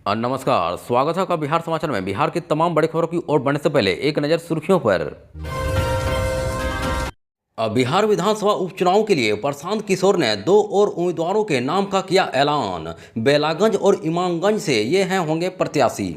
नमस्कार, स्वागत है आपका बिहार समाचार में। बिहार की तमाम बड़ी खबरों की ओर बढ़ने से पहले एक नज़र सुर्खियों पर। बिहार विधानसभा उपचुनाव के लिए प्रशांत किशोर ने 2 और उम्मीदवारों के नाम का किया ऐलान। बेलागंज और इमामगंज से ये हैं होंगे प्रत्याशी।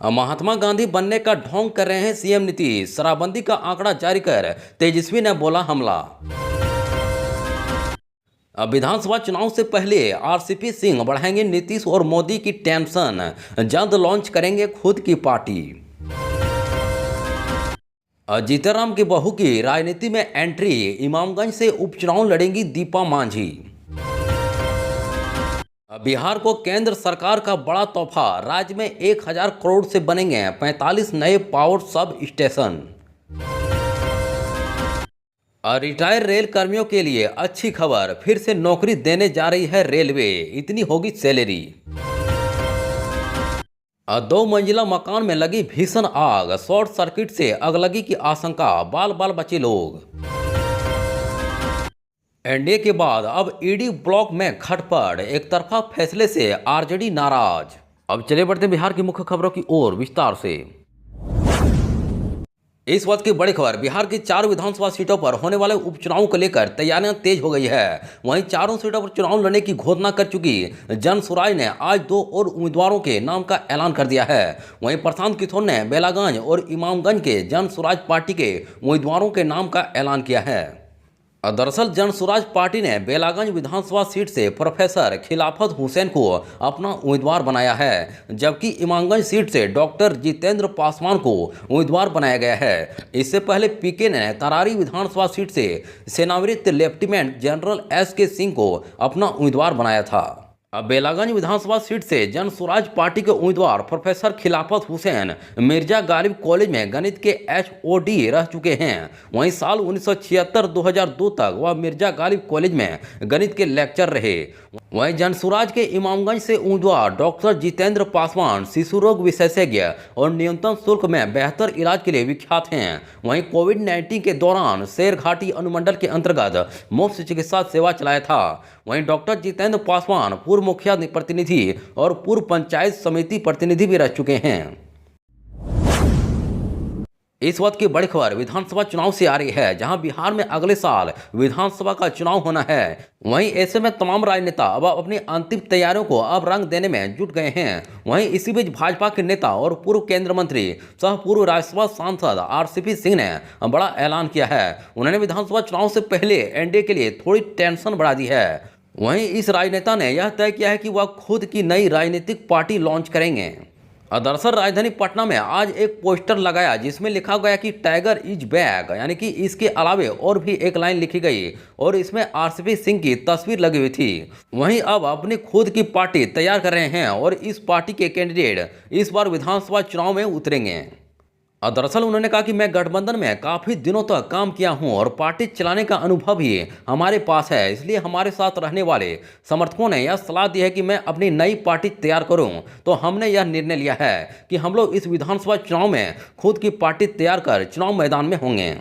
महात्मा गांधी बनने का ढोंग कर रहे हैं सीएम नीतीश। शराबबंदी का आंकड़ा जारी कर तेजस्वी ने बोला हमला। विधानसभा चुनाव से पहले आरसीपी सिंह बढ़ाएंगे नीतीश और मोदी की टेंशन। जल्द लॉन्च करेंगे खुद की पार्टी। जीतनराम की बहू की राजनीति में एंट्री। इमामगंज से उपचुनाव लड़ेंगी दीपा मांझी। बिहार को केंद्र सरकार का बड़ा तोहफा। राज्य में 1000 करोड़ से बनेंगे 45 नए power sub station. Retire rail कर्मियों के लिए अच्छी खबर, फिर से नौकरी देने जा रही है रेलवे। इतनी होगी सैलरी। 2 मंजिला मकान में लगी भीषण आग। शॉर्ट सर्किट से अगलगी की आशंका। बाल बाल बचे लोग। एनडीए के बाद अब ईडी ब्लॉक में खटपट। एक तरफा फैसले से आरजेडी नाराज। अब चले बढ़ते हैं बिहार की मुख्य खबरों की ओर विस्तार से। इस वक्त की बड़ी खबर, बिहार की 4 विधानसभा सीटों पर होने वाले उपचुनाव को लेकर तैयारियां तेज हो गई है। वहीं चारों सीटों पर चुनाव लड़ने की घोषणा कर चुकी जन सुराज ने आज 2 और उम्मीदवारों के नाम का ऐलान कर दिया है। वहीं प्रशांत किशोर ने बेलागंज और इमामगंज के जन सुराज पार्टी के उम्मीदवारों के नाम का ऐलान किया है। दरअसल जन सुराज पार्टी ने बेलागंज विधानसभा सीट से प्रोफेसर खिलाफत हुसैन को अपना उम्मीदवार बनाया है, जबकि इमामगंज सीट से डॉक्टर जितेंद्र पासवान को उम्मीदवार बनाया गया है। इससे पहले पीके ने तरारी विधानसभा सीट से सेनावृत्त लेफ्टिनेंट जनरल एसके सिंह को अपना उम्मीदवार बनाया था। अब बेलागंज विधानसभा सीट से जन सुराज पार्टी के उम्मीदवार प्रोफेसर खिलाफत हुसैन मिर्जा गालिब कॉलेज में गणित के एचओडी रह चुके हैं। वहीं साल 1976-2002 तक वह मिर्जा गालिब कॉलेज में गणित के लेक्चर रहे। वहीं जनसुराज के इमामगंज से उम्मीदवार डॉक्टर जितेंद्र पासवान शिशु रोग विशेषज्ञ और न्यूनतम शुल्क में बेहतर इलाज के लिए विख्यात हैं। वहीं कोविड-19 के दौरान शेरघाटी अनुमंडल के अंतर्गत मुफ्त चिकित्सा सेवा चलाया था। वहीं डॉक्टर जितेंद्र पासवान पूर्व मुखिया प्रतिनिधि और पूर्व पंचायत समिति प्रतिनिधि भी रह चुके हैं। इस वक्त की बड़ी खबर विधानसभा चुनाव से आ रही है, जहां बिहार में अगले साल विधानसभा का चुनाव होना है। वहीं ऐसे में तमाम राजनेता अब अपनी अंतिम तैयारियों को अब रंग देने में जुट गए हैं। वहीं इसी बीच भाजपा के नेता और पूर्व केंद्रीय मंत्री सह पूर्व राज्यसभा सांसद आरसीपी सिंह ने बड़ा ऐलान किया है। उन्होंने विधानसभा चुनाव से पहले एनडीए के लिए थोड़ी टेंशन बढ़ा दी है। वहीं इस राजनेता ने यह तय किया है कि वह खुद की नई राजनीतिक पार्टी लॉन्च करेंगे। दरअसल राजधानी पटना में आज एक पोस्टर लगाया जिसमें लिखा गया कि टाइगर इज बैक, यानी कि इसके अलावे और भी एक लाइन लिखी गई और इसमें आरसीपी सिंह की तस्वीर लगी हुई थी। वहीं अब अपनी खुद की पार्टी तैयार कर रहे हैं और इस पार्टी के कैंडिडेट इस बार विधानसभा चुनाव में उतरेंगे। दरअसल उन्होंने कहा कि मैं गठबंधन में काफ़ी दिनों तक काम किया हूं और पार्टी चलाने का अनुभव भी हमारे पास है, इसलिए हमारे साथ रहने वाले समर्थकों ने यह सलाह दी है कि मैं अपनी नई पार्टी तैयार करूं। तो हमने यह निर्णय लिया है कि हम लोग इस विधानसभा चुनाव में खुद की पार्टी तैयार कर चुनाव मैदान में होंगे।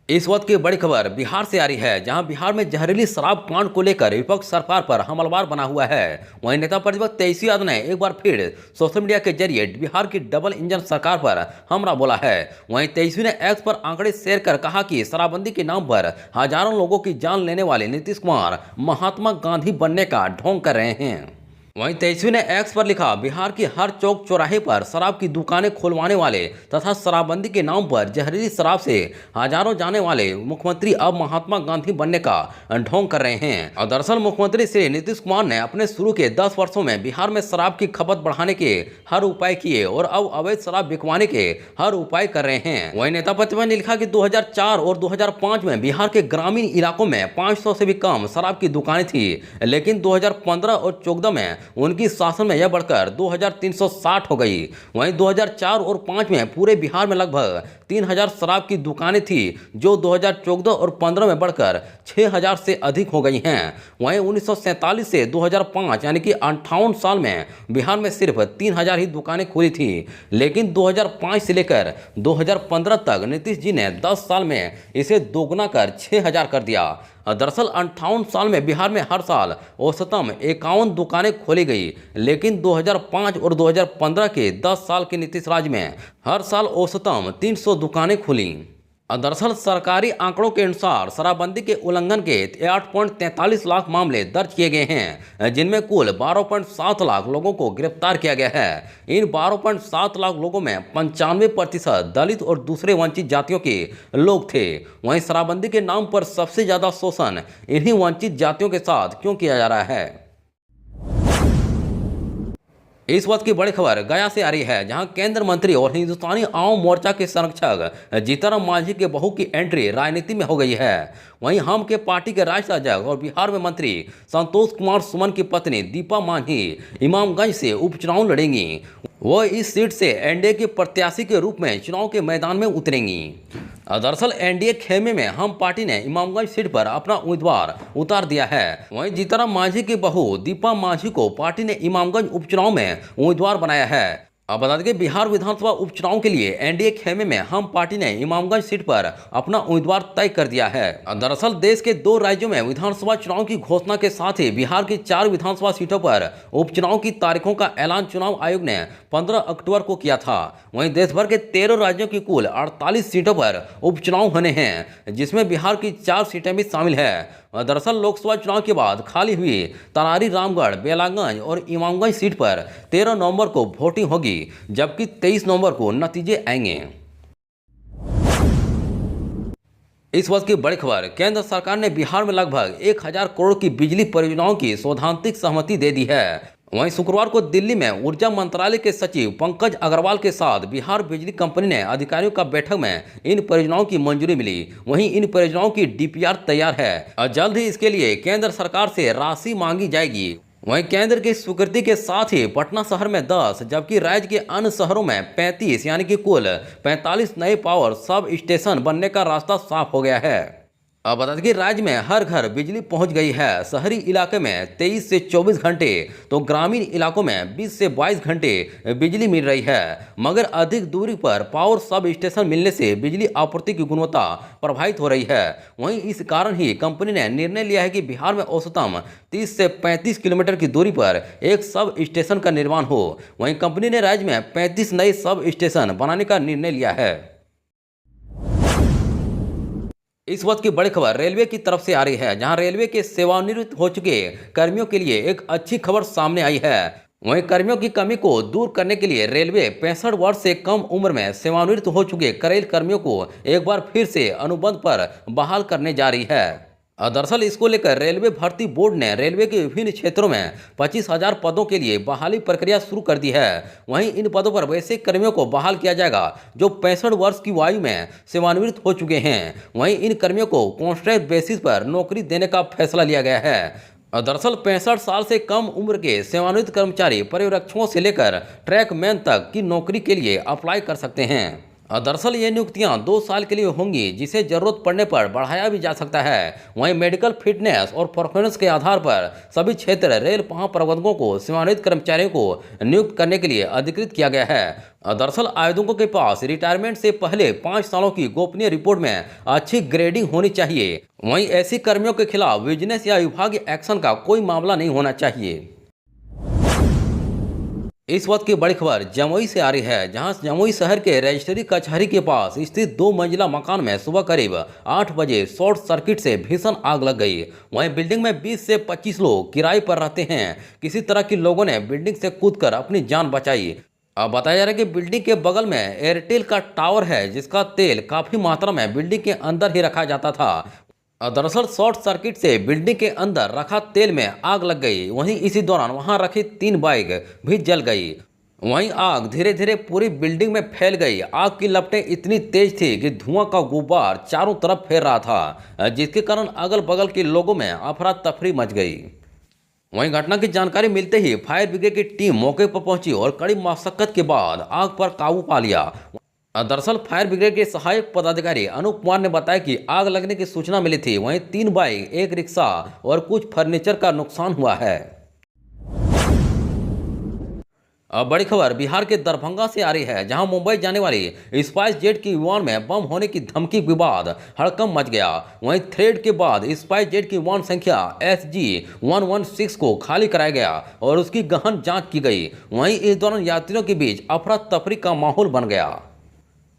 इस वक्त की बड़ी खबर बिहार से आ रही है, जहां बिहार में जहरीली शराब कांड को लेकर विपक्ष सरकार पर हमलावर बना हुआ है। वहीं नेता प्रतिपक्ष तेजस्वी यादव ने एक बार फिर सोशल मीडिया के जरिए बिहार की डबल इंजन सरकार पर हमला बोला है। वहीं तेजस्वी ने एक्स पर आंकड़े शेयर कर कहा कि शराबबंदी के नाम पर हजारों लोगों की जान लेने वाले नीतीश कुमार महात्मा गांधी बनने का ढोंग कर रहे हैं। वहीं तेजस्वी ने एक्स पर लिखा, बिहार की हर चौक चौराहे पर शराब की दुकानें खुलवाने वाले तथा शराबबंदी के नाम पर जहरीली शराब से हजारों जाने वाले मुख्यमंत्री अब महात्मा गांधी बनने का ढोंग कर रहे हैं। और दरअसल मुख्यमंत्री श्री नीतीश कुमार ने अपने शुरू के 10 वर्षों में बिहार में शराब की खपत बढ़ाने के हर उपाय किए और अब अवैध शराब बिकवाने के हर उपाय कर रहे हैं। वही नेता प्रतिपक्ष ने लिखा कि 2004 और 2005 में बिहार के ग्रामीण इलाकों में 500 से भी कम शराब की दुकानें थी, लेकिन 2015 और 2014 में उनकी शासन में यह बढ़कर 2360 हो गई। वहीं 2004 और 5 में पूरे बिहार में लगभग 3000 शराब की दुकानें थी, जो 2014 और 15 में बढ़कर 6000 से अधिक हो गई हैं। वहीं 1947 से 2005 यानी कि 58 साल में बिहार में सिर्फ 3000 ही दुकानें खुली थी, लेकिन 2005 से लेकर 2015 तक नीतीश जी ने 10 साल में इसे दोगुना कर 6000 कर दिया। दरअसल 58 साल में बिहार में हर साल औसतन 51 दुकानें खोली गई, लेकिन 2005 और 2015 के 10 साल के नीतीश राज में हर साल औसतन 300 दुकानें खुली। दरअसल सरकारी आंकड़ों के अनुसार शराबबंदी के उल्लंघन के 8.43 लाख मामले दर्ज किए गए हैं, जिनमें कुल 12.7 लाख लोगों को गिरफ्तार किया गया है। इन 12.7 लाख लोगों में 95% दलित और दूसरे वंचित जातियों के लोग थे। वहीं शराबबंदी के नाम पर सबसे ज्यादा शोषण इन्हीं वंचित जातियों के साथ क्यों किया जा रहा है? इस वक्त की बड़ी खबर गया से आ रही है, जहां केंद्र मंत्री और हिंदुस्तानी आवाम मोर्चा के संरक्षक जीतनराम मांझी के बहू की एंट्री राजनीति में हो गई है। वहीं हम के पार्टी के राष्ट्रीय अध्यक्ष और बिहार में मंत्री संतोष कुमार सुमन की पत्नी दीपा मांझी इमामगंज से उपचुनाव लड़ेंगी। वो इस सीट से एनडीए के प्रत्याशी के रूप में चुनाव के मैदान में उतरेंगी। दरअसल एनडीए खेमे में हम पार्टी ने इमामगंज सीट पर अपना उम्मीदवार उतार दिया है। वहीं जीतनराम मांझी की बहू दीपा मांझी को पार्टी ने इमामगंज उपचुनाव में उम्मीदवार बनाया है। अब बता दें कि बिहार विधानसभा उपचुनाव के लिए एनडीए खेमे में हम पार्टी ने इमामगंज सीट पर अपना उम्मीदवार तय कर दिया है। दरअसल देश के 2 राज्यों में विधानसभा चुनाव की घोषणा के साथ ही बिहार की 4 विधानसभा सीटों पर उपचुनाव की तारीखों का ऐलान चुनाव आयोग ने 15 अक्टूबर को किया था। वहीं देश भर के 13 राज्यों की कुल 48 सीटों पर उपचुनाव होने हैं, जिसमें बिहार की 4 सीटें भी शामिल है। दरअसल लोकसभा चुनाव के बाद खाली हुई तरारी, रामगढ़, बेलागंज और इमामगंज सीट पर 13 नवंबर को वोटिंग होगी, जबकि 23 नवंबर को नतीजे आएंगे। इस वक्त की बड़ी खबर, केंद्र सरकार ने बिहार में लगभग 1000 करोड़ की बिजली परियोजनाओं की सैद्धांतिक सहमति दे दी है। वहीं शुक्रवार को दिल्ली में ऊर्जा मंत्रालय के सचिव पंकज अग्रवाल के साथ बिहार बिजली कंपनी ने अधिकारियों का बैठक में इन परियोजनाओं की मंजूरी मिली। वहीं इन परियोजनाओं की डीपीआर तैयार है और जल्द ही इसके लिए केंद्र सरकार से राशि मांगी जाएगी। वहीं केंद्र की स्वीकृति के साथ ही पटना शहर में 10 जबकि राज्य के अन्य शहरों में 35 यानी कि कुल 45 नए पावर सब स्टेशन बनने का रास्ता साफ हो गया है। अब बता दें कि राज्य में हर घर बिजली पहुंच गई है। शहरी इलाके में 23 से 24 घंटे तो ग्रामीण इलाकों में 20 से 22 घंटे बिजली मिल रही है। मगर अधिक दूरी पर पावर सब स्टेशन मिलने से बिजली आपूर्ति की गुणवत्ता प्रभावित हो रही है। वहीं इस कारण ही कंपनी ने निर्णय लिया है कि बिहार में औसतन 30 से 35 किलोमीटर की दूरी पर एक सब स्टेशन का निर्माण हो। वहीं कंपनी ने राज्य में 35 नए सब स्टेशन बनाने का निर्णय लिया है। इस वक्त की बड़ी खबर रेलवे की तरफ से आ रही है, जहां रेलवे के सेवानिवृत्त हो चुके कर्मियों के लिए एक अच्छी खबर सामने आई है। वहीं कर्मियों की कमी को दूर करने के लिए रेलवे 65 वर्ष से कम उम्र में सेवानिवृत्त हो चुके रेल कर्मियों को एक बार फिर से अनुबंध पर बहाल करने जा रही है। दरअसल इसको लेकर रेलवे भर्ती बोर्ड ने रेलवे के विभिन्न क्षेत्रों में 25,000 पदों के लिए बहाली प्रक्रिया शुरू कर दी है। वहीं इन पदों पर वैसे कर्मियों को बहाल किया जाएगा जो 65 वर्ष की आयु में सेवानिवृत्त हो चुके हैं। वहीं इन कर्मियों को कॉन्ट्रैक्ट बेसिस पर नौकरी देने का फैसला लिया गया है। दरअसल 65 साल से कम उम्र के सेवानिवृत्त कर्मचारी पर्यवेक्षकों से लेकर ट्रैकमैन तक की नौकरी के लिए अप्लाई कर सकते हैं। दरअसल ये नियुक्तियां 2 साल के लिए होंगी, जिसे जरूरत पड़ने पर बढ़ाया भी जा सकता है। वहीं मेडिकल फिटनेस और परफॉर्मेंस के आधार पर सभी क्षेत्र रेल महाप्रबंधकों को सेवानिवृत्त कर्मचारियों को नियुक्त करने के लिए अधिकृत किया गया है। दरअसल आवेदकों के पास रिटायरमेंट से पहले 5 सालों की गोपनीय रिपोर्ट में अच्छी ग्रेडिंग होनी चाहिए। वहीं ऐसी कर्मियों के खिलाफ विजिलेंस या विभागीय एक्शन का कोई मामला नहीं होना चाहिए। इस वक्त की बड़ी खबर जमुई से आ रही है, जहां जमुई शहर के रजिस्ट्री कचहरी के पास स्थित 2 मंजिला मकान में सुबह करीब 8 बजे शॉर्ट सर्किट से भीषण आग लग गई। वहीं बिल्डिंग में 20 से 25 लोग किराए पर रहते हैं। किसी तरह के लोगों ने बिल्डिंग से कूदकर अपनी जान बचाई। अब बताया जा रहा है कि बिल्डिंग के बगल में एयरटेल का टावर है, जिसका तेल काफी मात्रा में बिल्डिंग के अंदर ही रखा जाता था। दरअसल शॉर्ट सर्किट से बिल्डिंग के अंदर रखा तेल में आग लग गई। वहीं इसी दौरान वहां रखी 3 बाइक भी जल गई। वहीं आग धीरे धीरे पूरी बिल्डिंग में फैल गई। आग की लपटें इतनी तेज थी कि धुआं का गुब्बार चारों तरफ फैल रहा था, जिसके कारण अगल बगल के लोगों में अफरा तफरी मच गई। वहीं घटना की जानकारी मिलते ही फायर ब्रिगेड की टीम मौके पर पहुंची और कड़ी मशक्कत के बाद आग पर काबू पा लिया। दरअसल फायर ब्रिगेड के सहायक पदाधिकारी अनूप कुमार ने बताया कि आग लगने की सूचना मिली थी। वहीं 3 बाइक, 1 रिक्शा और कुछ फर्नीचर का नुकसान हुआ है। अब बड़ी खबर बिहार के दरभंगा से आ रही है, जहां मुंबई जाने वाली स्पाइस जेट की विमान में बम होने की धमकी के बाद हड़कंप मच गया। वहीं थ्रेड के बाद स्पाइस जेट की विमान संख्या SG-116 को खाली कराया गया और उसकी गहन जांच की गई। वहीं इस दौरान यात्रियों के बीच अफरा तफरी का माहौल बन गया।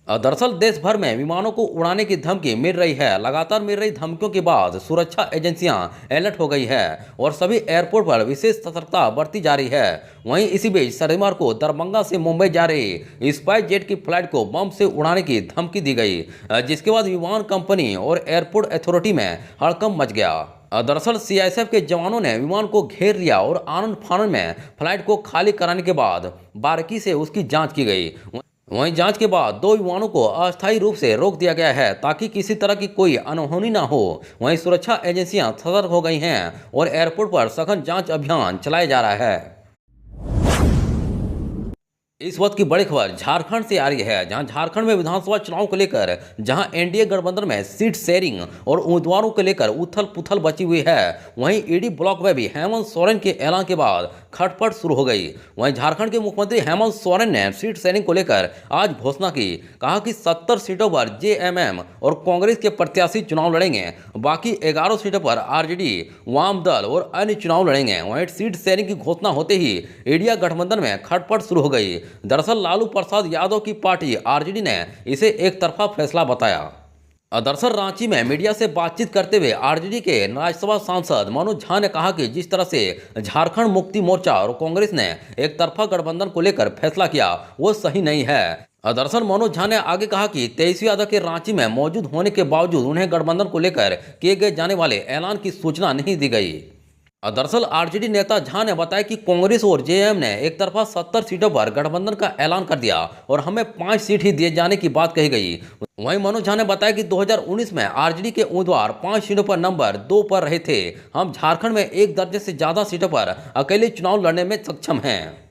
दरअसल देश भर में विमानों को उड़ाने की धमकी मिल रही है। लगातार मिल रही धमकियों के बाद सुरक्षा एजेंसियां अलर्ट हो गई है और सभी एयरपोर्ट पर विशेष सतर्कता बरती जा रही है। वहीं इसी बीच शनिवार को दरभंगा से मुंबई जा रही स्पाइस जेट की फ्लाइट को बम से उड़ाने की धमकी दी गई, जिसके बाद विमान कंपनी और एयरपोर्ट अथॉरिटी में हड़कंप मच गया। दरअसल CISF के जवानों ने विमान को घेर लिया और आनन फानन में फ्लाइट को खाली कराने के बाद बारीकी से उसकी जांच की गई। वहीं जांच के बाद 2 विमानों को अस्थायी रूप से रोक दिया गया है ताकि किसी तरह की कोई अनहोनी ना हो। वहीं सुरक्षा एजेंसियां सतर्क हो गई हैं और एयरपोर्ट पर सघन जांच अभियान चलाया जा रहा है। इस वक्त की बड़ी खबर झारखंड से आ रही है, जहां झारखंड में विधानसभा चुनाव को लेकर जहां एनडीए गठबंधन में सीट शेयरिंग और उम्मीदवारों को लेकर उथल पुथल बची हुई है, वहीं ईडी ब्लॉक में भी हेमंत सोरेन के ऐलान के बाद खटपट शुरू हो गई। वहीं झारखंड के मुख्यमंत्री हेमंत सोरेन ने सीट शेयरिंग को लेकर आज घोषणा की। कहा कि 70 सीटों पर JMM और कांग्रेस के प्रत्याशी चुनाव लड़ेंगे, बाकी 11 सीटों पर RJD, वाम दल और अन्य चुनाव लड़ेंगे। वहीं सीट शेयरिंग की घोषणा होते ही इंडिया गठबंधन में खटपट शुरू हो गई। दरअसल लालू प्रसाद यादव की पार्टी RJD ने इसे एक तरफा फैसला बताया। दरअसल रांची में मीडिया से बातचीत करते हुए RJD के राज्यसभा सांसद मनोज झा ने कहा कि जिस तरह से झारखंड मुक्ति मोर्चा और कांग्रेस ने एक तरफा गठबंधन को लेकर फैसला किया, वो सही नहीं है। दरअसल मनोज झा ने आगे कहा कि तेजस्वी यादव के रांची में मौजूद होने के बावजूद उन्हें गठबंधन को लेकर किए गए जाने वाले ऐलान की सूचना नहीं दी गई। दरअसल RJD नेता झा ने बताया कि कांग्रेस और JM ने एक तरफा 70 सीटों पर गठबंधन का ऐलान कर दिया और हमें 5 सीट ही दिए जाने की बात कही गई। वहीं मनोज झा ने बताया कि 2019 में RJD के उम्मीदवार 5 सीटों पर नंबर 2 पर रहे थे। हम झारखंड में 1 दर्जन से ज्यादा सीटों पर अकेले चुनाव लड़ने में सक्षम हैं।